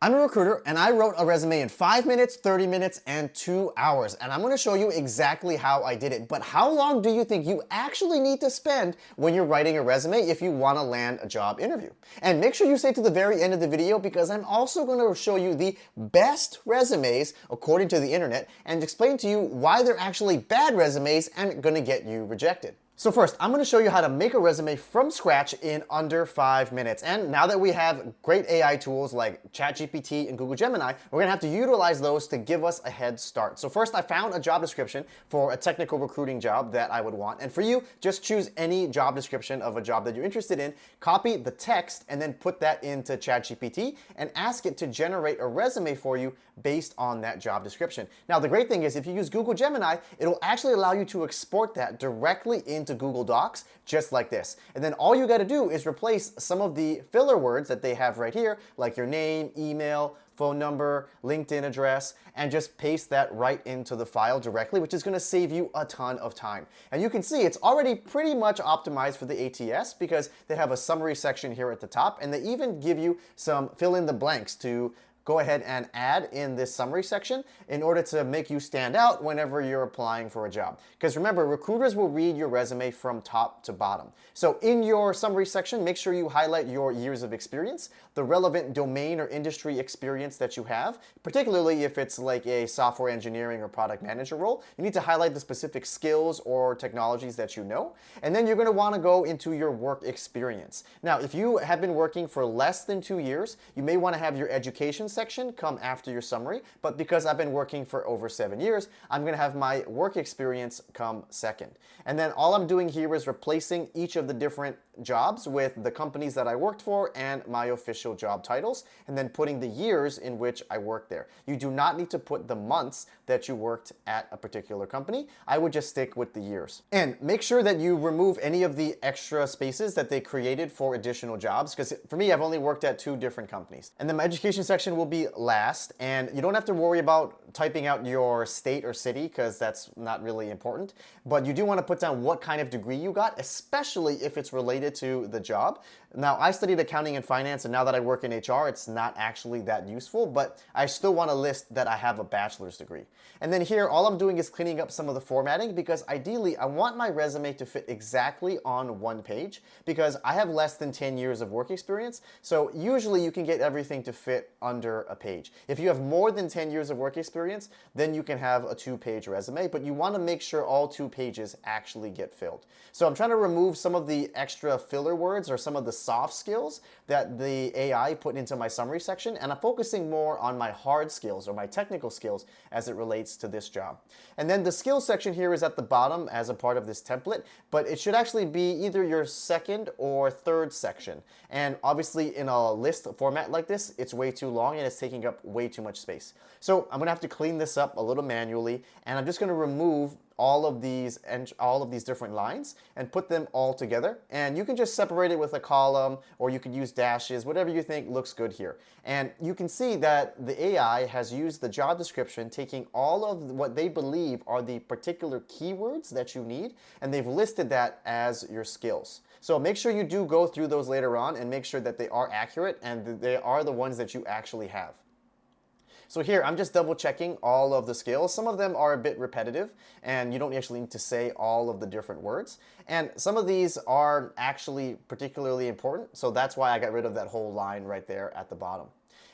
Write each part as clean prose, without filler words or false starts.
I'm a recruiter and I wrote a resume in 5 minutes, 30 minutes, and 2 hours. And I'm gonna show you exactly how I did it. But how long do you think you actually need to spend when you're writing a resume if you wanna land a job interview? And make sure you stay to the very end of the video because I'm also gonna show you the best resumes according to the internet and explain to you why they're actually bad resumes and gonna get you rejected. So first, I'm going to show you how to make a resume from scratch in under 5 minutes. And now that we have great AI tools like ChatGPT and Google Gemini, we're going to have to utilize those to give us a head start. So first, I found a job description for a technical recruiting job that I would want. And for you, just choose any job description of a job that you're interested in, copy the text, and then put that into ChatGPT and ask it to generate a resume for you based on that job description. Now, the great thing is if you use Google Gemini, it'll actually allow you to export that directly into Google Docs, just like this. And then all you got to do is replace some of the filler words that they have right here, like your name, email, phone number, LinkedIn address, and just paste that right into the file directly, which is going to save you a ton of time. And you can see it's already pretty much optimized for the ATS because they have a summary section here at the top, and they even give you some fill in the blanks to go ahead and add in this summary section in order to make you stand out whenever you're applying for a job. Because remember, recruiters will read your resume from top to bottom. So in your summary section, make sure you highlight your years of experience, the relevant domain or industry experience that you have, particularly if it's like a software engineering or product manager role. You need to highlight the specific skills or technologies that you know. And then you're going to want to go into your work experience. Now, if you have been working for less than 2 years, you may want to have your education section come after your summary, but because I've been working for over 7 years, I'm going to have my work experience come second. And then all I'm doing here is replacing each of the different jobs with the companies that I worked for and my official job titles, and then putting the years in which I worked there. You do not need to put the months that you worked at a particular company. I would just stick with the years. And make sure that you remove any of the extra spaces that they created for additional jobs, because for me, I've only worked at 2 different companies. And then my education section will be last, and you don't have to worry about typing out your state or city because that's not really important, but you do want to put down what kind of degree you got, especially if it's related to the job. Now, I studied accounting and finance, and now that I work in HR, it's not actually that useful, but I still want to list that I have a bachelor's degree. And then here, all I'm doing is cleaning up some of the formatting because ideally, I want my resume to fit exactly on 1 page because I have less than 10 years of work experience, so usually you can get everything to fit under a page. If you have more than 10 years of work experience, then you can have a 2-page resume, but you want to make sure all 2 pages actually get filled. So I'm trying to remove some of the extra filler words or some of the soft skills that the AI put into my summary section, and I'm focusing more on my hard skills or my technical skills as it relates to this job. And then the skills section here is at the bottom as a part of this template, but it should actually be either your second or third section. And obviously in a list format like this, it's way too long and it's taking up way too much space. So I'm gonna have to clean this up a little manually, and I'm just gonna remove all of these different lines and put them all together. And you can just separate it with a column, or you could use dashes, whatever you think looks good here. And you can see that the AI has used the job description, taking all of what they believe are the particular keywords that you need, and they've listed that as your skills. So make sure you do go through those later on and make sure that they are accurate and they are the ones that you actually have. So here, I'm just double checking all of the skills. Some of them are a bit repetitive and you don't actually need to say all of the different words. And some of these are actually particularly important. So that's why I got rid of that whole line right there at the bottom.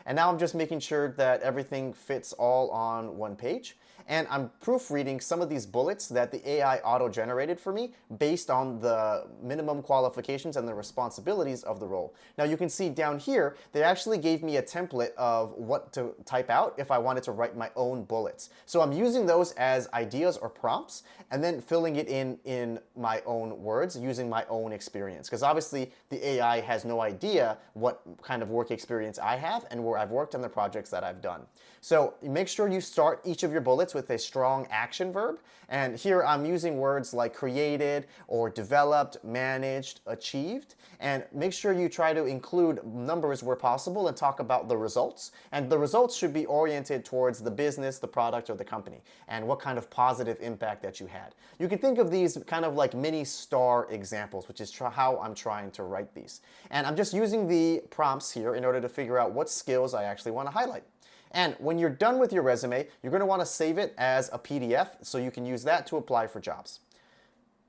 And now I'm just making sure that everything fits all on 1 page. And I'm proofreading some of these bullets that the AI auto-generated for me based on the minimum qualifications and the responsibilities of the role. Now you can see down here, they actually gave me a template of what to type out if I wanted to write my own bullets. So I'm using those as ideas or prompts and then filling it in my own words using my own experience. Because obviously the AI has no idea what kind of work experience I have and where I've worked on the projects that I've done. So make sure you start each of your bullets with a strong action verb. And here I'm using words like created or developed, managed, achieved. And make sure you try to include numbers where possible and talk about the results. And the results should be oriented towards the business, the product, or the company, and what kind of positive impact that you had. You can think of these kind of like mini star examples, which is how I'm trying to write these. And I'm just using the prompts here in order to figure out what skills skills I actually want to highlight. And when you're done with your resume, you're going to want to save it as a PDF so you can use that to apply for jobs.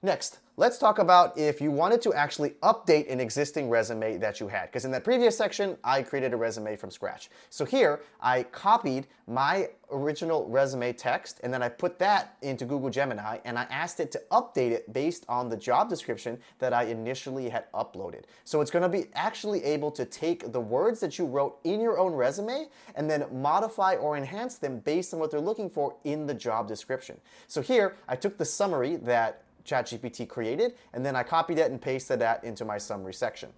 Next, let's talk about if you wanted to actually update an existing resume that you had. Because in that previous section, I created a resume from scratch. So here, I copied my original resume text, and then I put that into Google Gemini, and I asked it to update it based on the job description that I initially had uploaded. So it's going to be actually able to take the words that you wrote in your own resume and then modify or enhance them based on what they're looking for in the job description. So here, I took the summary that ChatGPT created, and then I copied it and pasted that into my summary section.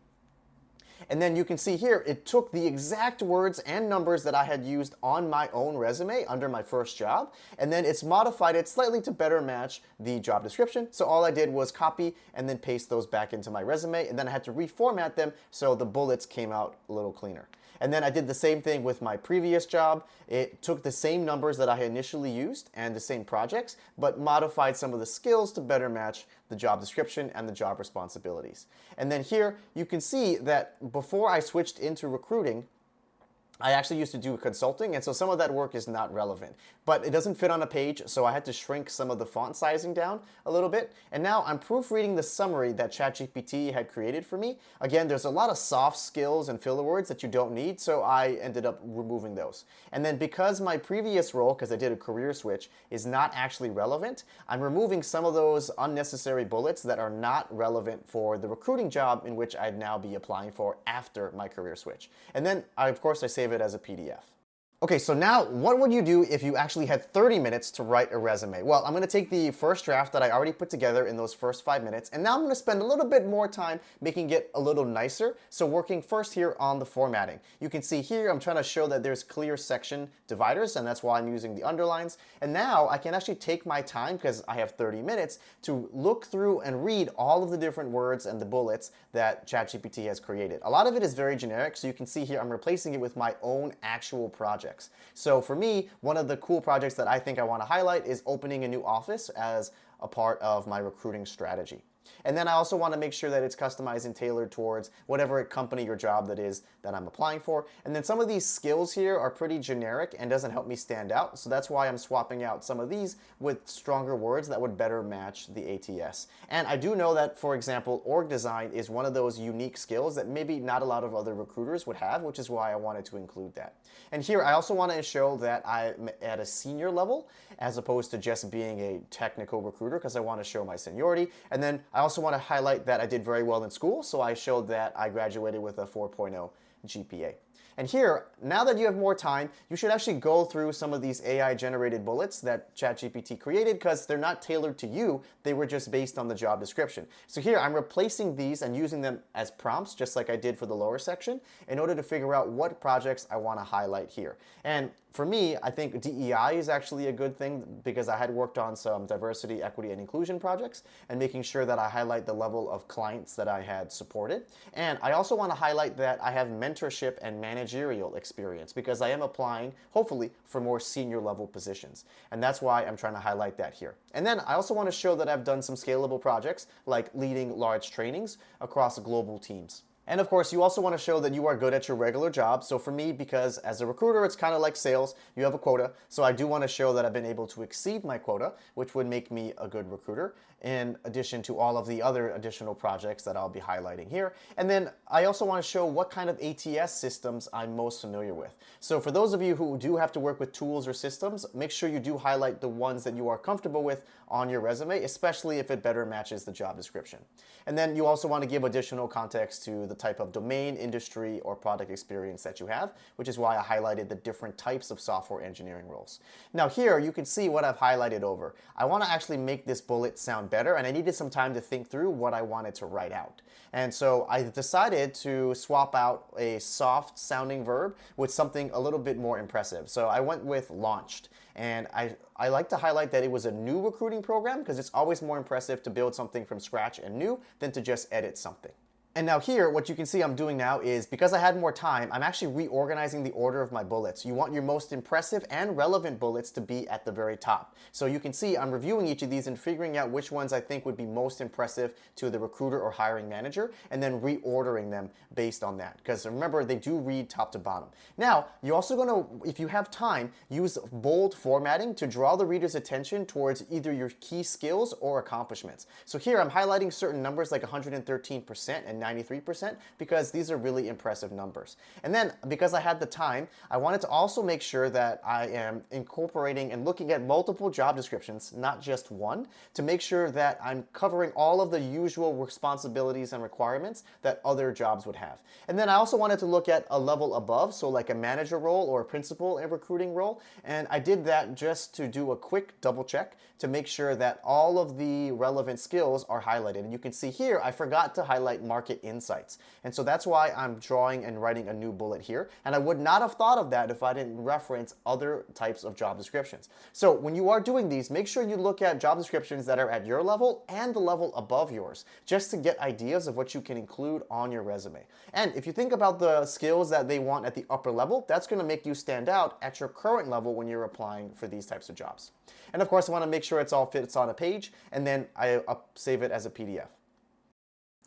And then you can see here, it took the exact words and numbers that I had used on my own resume under my first job, and then it's modified it slightly to better match the job description. So all I did was copy and then paste those back into my resume, and then I had to reformat them so the bullets came out a little cleaner. And then I did the same thing with my previous job. It took the same numbers that I had initially used and the same projects, but modified some of the skills to better match the job description and the job responsibilities. And then here you can see that before I switched into recruiting, I actually used to do consulting, and so some of that work is not relevant. But it doesn't fit on a page, so I had to shrink some of the font sizing down a little bit. And now I'm proofreading the summary that ChatGPT had created for me. Again, there's a lot of soft skills and filler words that you don't need, so I ended up removing those. And then because my previous role, because I did a career switch, is not actually relevant, I'm removing some of those unnecessary bullets that are not relevant for the recruiting job in which I'd now be applying for after my career switch. And then, of course, I save it as a PDF. Okay, so now what would you do if you actually had 30 minutes to write a resume? Well, I'm gonna take the first draft that I already put together in those first 5 minutes, and now I'm gonna spend a little bit more time making it a little nicer. So working first here on the formatting. You can see here, I'm trying to show that there's clear section dividers, and that's why I'm using the underlines. And now I can actually take my time, because I have 30 minutes, to look through and read all of the different words and the bullets that ChatGPT has created. A lot of it is very generic, so you can see here I'm replacing it with my own actual project. So for me, one of the cool projects that I think I want to highlight is opening a new office as a part of my recruiting strategy. And then I also want to make sure that it's customized and tailored towards whatever company or job that is that I'm applying for. And then some of these skills here are pretty generic and doesn't help me stand out. So that's why I'm swapping out some of these with stronger words that would better match the ATS. And I do know that, for example, org design is one of those unique skills that maybe not a lot of other recruiters would have, which is why I wanted to include that. And here I also want to show that I'm at a senior level as opposed to just being a technical recruiter, because I want to show my seniority. And then I also want to highlight that I did very well in school, so I showed that I graduated with a 4.0 GPA. And here, now that you have more time, you should actually go through some of these AI-generated bullets that ChatGPT created, because they're not tailored to you, they were just based on the job description. So here, I'm replacing these and using them as prompts, just like I did for the lower section, in order to figure out what projects I want to highlight here. And for me, I think DEI is actually a good thing, because I had worked on some diversity, equity, and inclusion projects, and making sure that I highlight the level of clients that I had supported. And I also want to highlight that I have mentorship and managerial experience, because I am applying, hopefully, for more senior level positions. And that's why I'm trying to highlight that here. And then I also want to show that I've done some scalable projects, like leading large trainings across global teams. And of course, you also want to show that you are good at your regular job. So for me, because as a recruiter, it's kind of like sales, you have a quota. So I do want to show that I've been able to exceed my quota, which would make me a good recruiter, in addition to all of the other additional projects that I'll be highlighting here. And then I also want to show what kind of ATS systems I'm most familiar with. So for those of you who do have to work with tools or systems, make sure you do highlight the ones that you are comfortable with on your resume, especially if it better matches the job description. And then you also want to give additional context to the type of domain, industry, or product experience that you have, which is why I highlighted the different types of software engineering roles. Now here, you can see what I've highlighted over. I want to actually make this bullet sound better, and I needed some time to think through what I wanted to write out. And so I decided to swap out a soft sounding verb with something a little bit more impressive. So I went with launched. And I like to highlight that it was a new recruiting program, because it's always more impressive to build something from scratch and new than to just edit something. And now here, what you can see I'm doing now is, because I had more time, I'm actually reorganizing the order of my bullets. You want your most impressive and relevant bullets to be at the very top. So you can see I'm reviewing each of these and figuring out which ones I think would be most impressive to the recruiter or hiring manager, and then reordering them based on that. Because remember, they do read top to bottom. Now, you're also going to, if you have time, use bold formatting to draw the reader's attention towards either your key skills or accomplishments. So here I'm highlighting certain numbers like 113% and 93% because these are really impressive numbers. And then because I had the time, I wanted to also make sure that I am incorporating and looking at multiple job descriptions, not just one, to make sure that I'm covering all of the usual responsibilities and requirements that other jobs would have. And then I also wanted to look at a level above, so like a manager role or a principal and recruiting role. And I did that just to do a quick double check to make sure that all of the relevant skills are highlighted. And you can see here, I forgot to highlight market insights. And so that's why I'm drawing and writing a new bullet here. And I would not have thought of that if I didn't reference other types of job descriptions. So when you are doing these, make sure you look at job descriptions that are at your level and the level above yours, just to get ideas of what you can include on your resume. And if you think about the skills that they want at the upper level, that's going to make you stand out at your current level when you're applying for these types of jobs. And of course, I want to make sure it's all fits on a page, and then I save it as a PDF.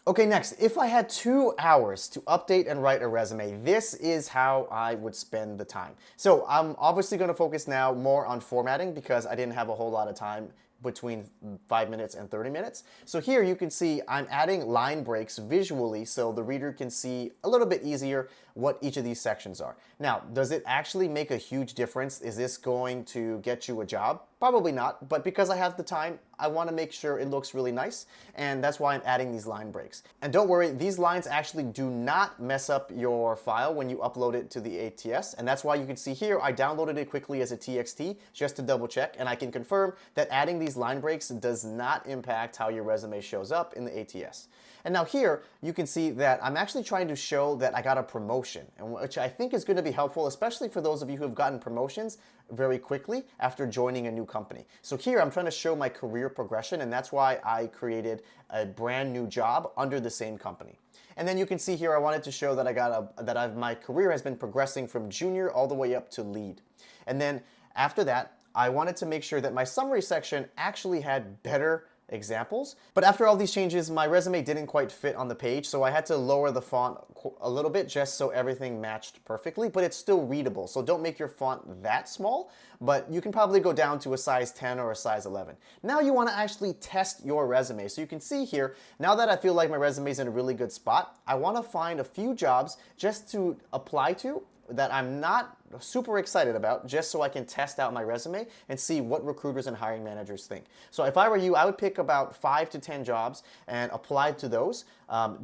Okay, next, if I had 2 hours to update and write a resume, this is how I would spend the time. So I'm obviously going to focus now more on formatting because I didn't have a whole lot of time between 5 minutes and 30 minutes. So here you can see I'm adding line breaks visually so the reader can see a little bit easier what each of these sections are. Now, does it actually make a huge difference? Is this going to get you a job? Probably not, but because I have the time, I want to make sure it looks really nice, and that's why I'm adding these line breaks. And don't worry, these lines actually do not mess up your file when you upload it to the ATS, and that's why you can see here I downloaded it quickly as a TXT just to double check, and I can confirm that adding these line breaks does not impact how your resume shows up in the ATS. And now here, you can see that I'm actually trying to show that I got a promotion, and which I think is going to be helpful, especially for those of you who have gotten promotions very quickly after joining a new company. So here, I'm trying to show my career progression, and that's why I created a brand new job under the same company. And then you can see here, I wanted to show that my career has been progressing from junior all the way up to lead. And then after that, I wanted to make sure that my summary section actually had better examples. But after all these changes, my resume didn't quite fit on the page, so I had to lower the font a little bit just so everything matched perfectly, but it's still readable. So don't make your font that small, but you can probably go down to a size 10 or a size 11. Now you want to actually test your resume. So you can see here, now that I feel like my resume is in a really good spot, I want to find a few jobs just to apply to that I'm not super excited about, just so I can test out my resume and see what recruiters and hiring managers think. So if I were you, I would pick about 5 to 10 jobs and apply to those.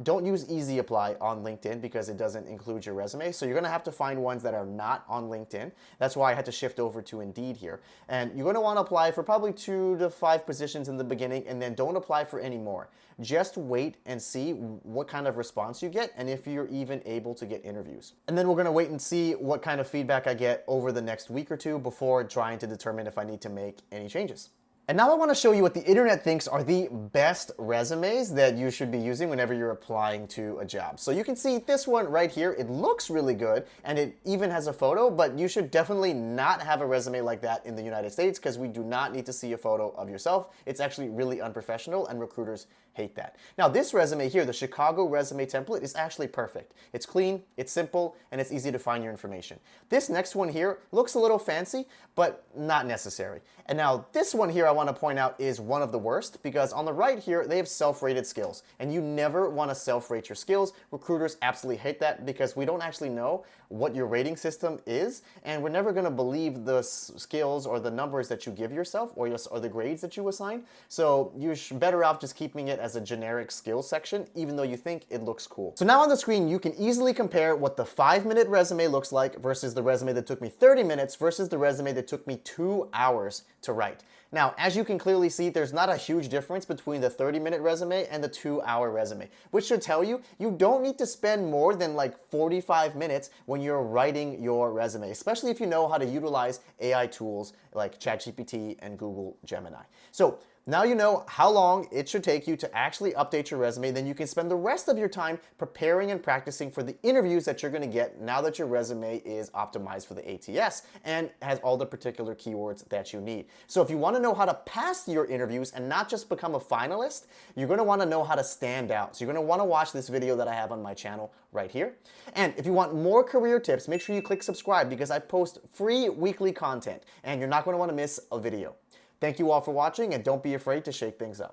Don't use Easy Apply on LinkedIn because it doesn't include your resume. So you're going to have to find ones that are not on LinkedIn. That's why I had to shift over to Indeed here. And you're going to want to apply for probably 2 to 5 positions in the beginning, and then don't apply for any more. Just wait and see what kind of response you get and if you're even able to get interviews. And then we're going to wait and see what kind of feedback I get over the next week or two before trying to determine if I need to make any changes. And now I want to show you what the internet thinks are the best resumes that you should be using whenever you're applying to a job. So you can see this one right here. It looks really good and it even has a photo, but you should definitely not have a resume like that in the United States because we do not need to see a photo of yourself. It's actually really unprofessional and recruiters hate that. Now this resume here, the Chicago resume template, is actually perfect. It's clean, it's simple, and it's easy to find your information. This next one here looks a little fancy, but not necessary. And now this one here I want to point out is one of the worst because on the right here they have self-rated skills, and you never want to self-rate your skills. Recruiters absolutely hate that because we don't actually know what your rating system is, and we're never going to believe the skills or the numbers that you give yourself or the grades that you assign. So you're better off just keeping it as a generic skills section, even though you think it looks cool. So now on the screen, you can easily compare what the 5-minute resume looks like versus the resume that took me 30 minutes versus the resume that took me 2 hours to write. Now, as you can clearly see, there's not a huge difference between the 30-minute resume and the 2-hour resume, which should tell you you don't need to spend more than like 45 minutes when you're writing your resume, especially if you know how to utilize AI tools like ChatGPT and Google Gemini. So Now you know how long it should take you to actually update your resume, then you can spend the rest of your time preparing and practicing for the interviews that you're gonna get now that your resume is optimized for the ATS and has all the particular keywords that you need. So if you wanna know how to pass your interviews and not just become a finalist, you're gonna wanna know how to stand out. So you're gonna wanna watch this video that I have on my channel right here. And if you want more career tips, make sure you click subscribe because I post free weekly content and you're not gonna wanna miss a video. Thank you all for watching, and don't be afraid to shake things up.